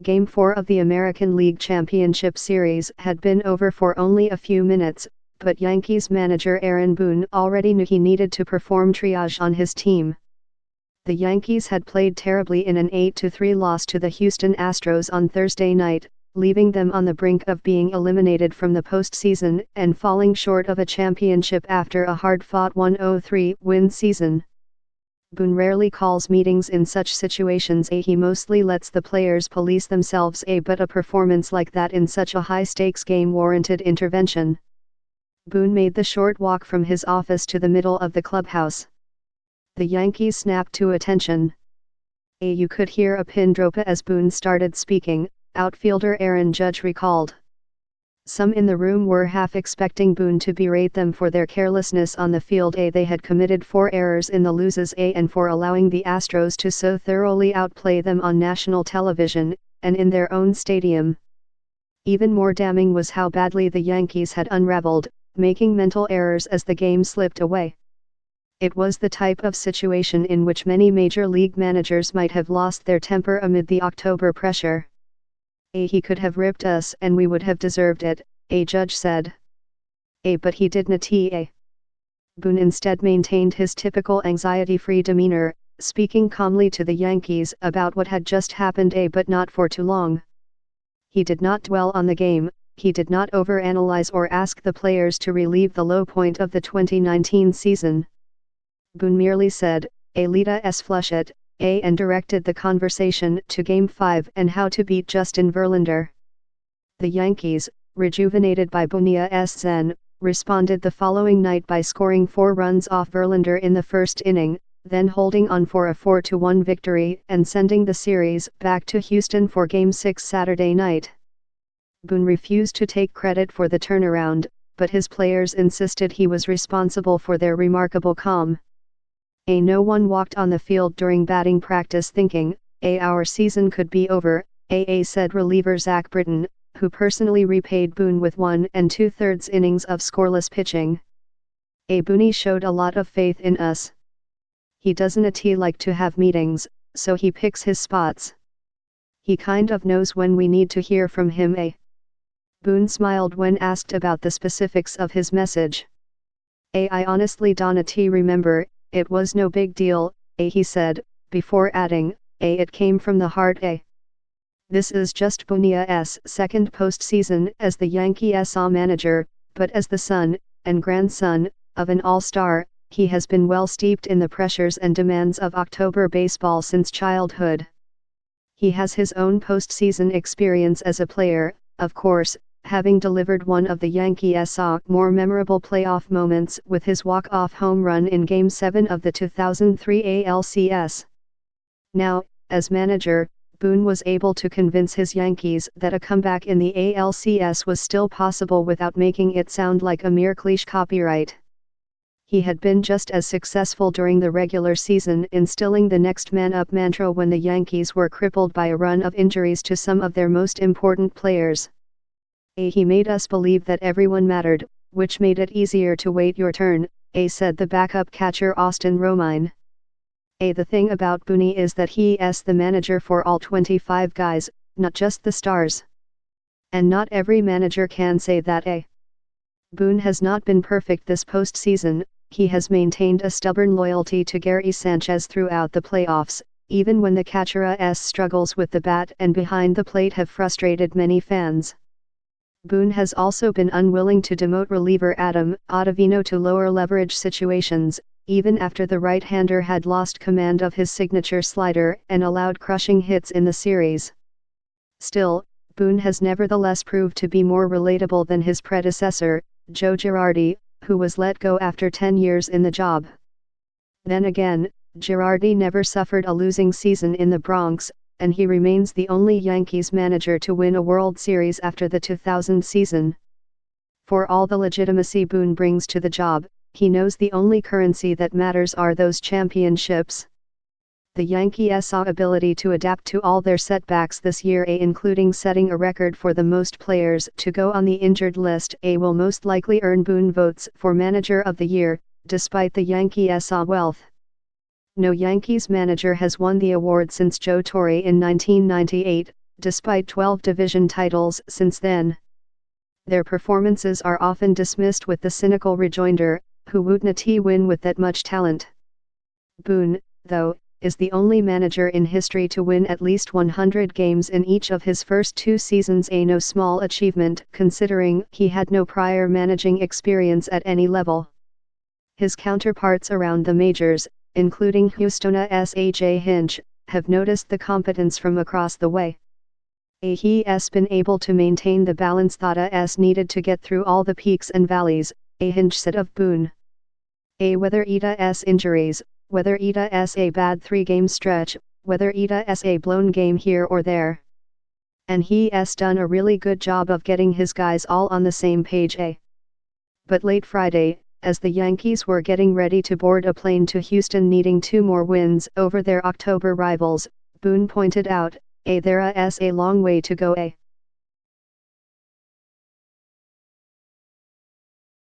Game 4 of the American League Championship Series had been over for only a few minutes, but Yankees manager Aaron Boone already knew he needed to perform triage on his team. The Yankees had played terribly in an 8-3 loss to the Houston Astros on Thursday night, leaving them on the brink of being eliminated from the postseason and falling short of a championship after a hard-fought 103-win season. Boone rarely calls meetings in such situations. He mostly lets the players police themselves. But a performance like that in such a high-stakes game warranted intervention. Boone made the short walk from his office to the middle of the clubhouse. The Yankees snapped to attention. You could hear a pin drop as Boone started speaking, outfielder Aaron Judge recalled. Some in the room were half expecting Boone to berate them for their carelessness on the field. They had committed 4 errors in the losses and for allowing the Astros to so thoroughly outplay them on national television, and in their own stadium. Even more damning was how badly the Yankees had unraveled, making mental errors as the game slipped away. It was the type of situation in which many major league managers might have lost their temper amid the October pressure. He could have ripped us and we would have deserved it, Judge said. But he didn't. Boone instead maintained his typical anxiety-free demeanor, speaking calmly to the Yankees about what had just happened, but not for too long. He did not dwell on the game, he did not overanalyze or ask the players to relieve the low point of the 2019 season. Boone merely said, "Let's flush it," and directed the conversation to Game 5 and how to beat Justin Verlander. The Yankees, rejuvenated by Boone's zen, responded the following night by scoring 4 runs off Verlander in the first inning, then holding on for a 4-1 victory and sending the series back to Houston for Game 6 Saturday night. Boone refused to take credit for the turnaround, but his players insisted he was responsible for their remarkable calm. No one walked on the field during batting practice thinking, our season could be over, said reliever Zach Britton, who personally repaid Boone with 1 2/3 innings of scoreless pitching. Boone showed a lot of faith in us. He doesn't like to have meetings, so he picks his spots. He kind of knows when we need to hear from him. Boone smiled when asked about the specifics of his message. I honestly don't remember. It was no big deal, he said, before adding, it came from the heart. This is just Boone's second postseason as the Yankees manager, but as the son, and grandson, of an all-star, he has been well steeped in the pressures and demands of October baseball since childhood. He has his own postseason experience as a player, of course, having delivered one of the Yankees' more memorable playoff moments with his walk-off home run in Game 7 of the 2003 ALCS. Now, as manager, Boone was able to convince his Yankees that a comeback in the ALCS was still possible without making it sound like a mere cliché copyright. He had been just as successful during the regular season instilling the next man up mantra when the Yankees were crippled by a run of injuries to some of their most important players. He made us believe that everyone mattered, which made it easier to wait your turn, said the backup catcher Austin Romine. The thing about Boone is that he's the manager for all 25 guys, not just the stars. And not every manager can say that. Boone has not been perfect this postseason, he has maintained a stubborn loyalty to Gary Sanchez throughout the playoffs, even when the catcher's struggles with the bat and behind the plate have frustrated many fans. Boone has also been unwilling to demote reliever Adam Ottavino to lower leverage situations, even after the right-hander had lost command of his signature slider and allowed crushing hits in the series. Still, Boone has nevertheless proved to be more relatable than his predecessor, Joe Girardi, who was let go after 10 years in the job. Then again, Girardi never suffered a losing season in the Bronx, and he remains the only Yankees manager to win a World Series after the 2000 season. For all the legitimacy Boone brings to the job, he knows the only currency that matters are those championships. The Yankees' ability to adapt to all their setbacks this year, including setting a record for the most players to go on the injured list, will most likely earn Boone votes for Manager of the Year, despite the Yankees' wealth. No Yankees manager has won the award since Joe Torre in 1998, despite 12 division titles since then. Their performances are often dismissed with the cynical rejoinder, who wouldn't he win with that much talent? Boone, though, is the only manager in history to win at least 100 games in each of his first 2 seasons, a no small achievement considering he had no prior managing experience at any level. His counterparts around the majors, including Houston's A.J. Hinch, have noticed the competence from across the way. He has been able to maintain the balance that is needed to get through all the peaks and valleys, a Hinch said of Boone. Whether it's injuries, whether it's a bad 3-game stretch, whether it's a blown game here or there. And he has done a really good job of getting his guys all on the same page. But late Friday, as the Yankees were getting ready to board a plane to Houston needing 2 more wins over their October rivals, Boone pointed out, there is a long way to go.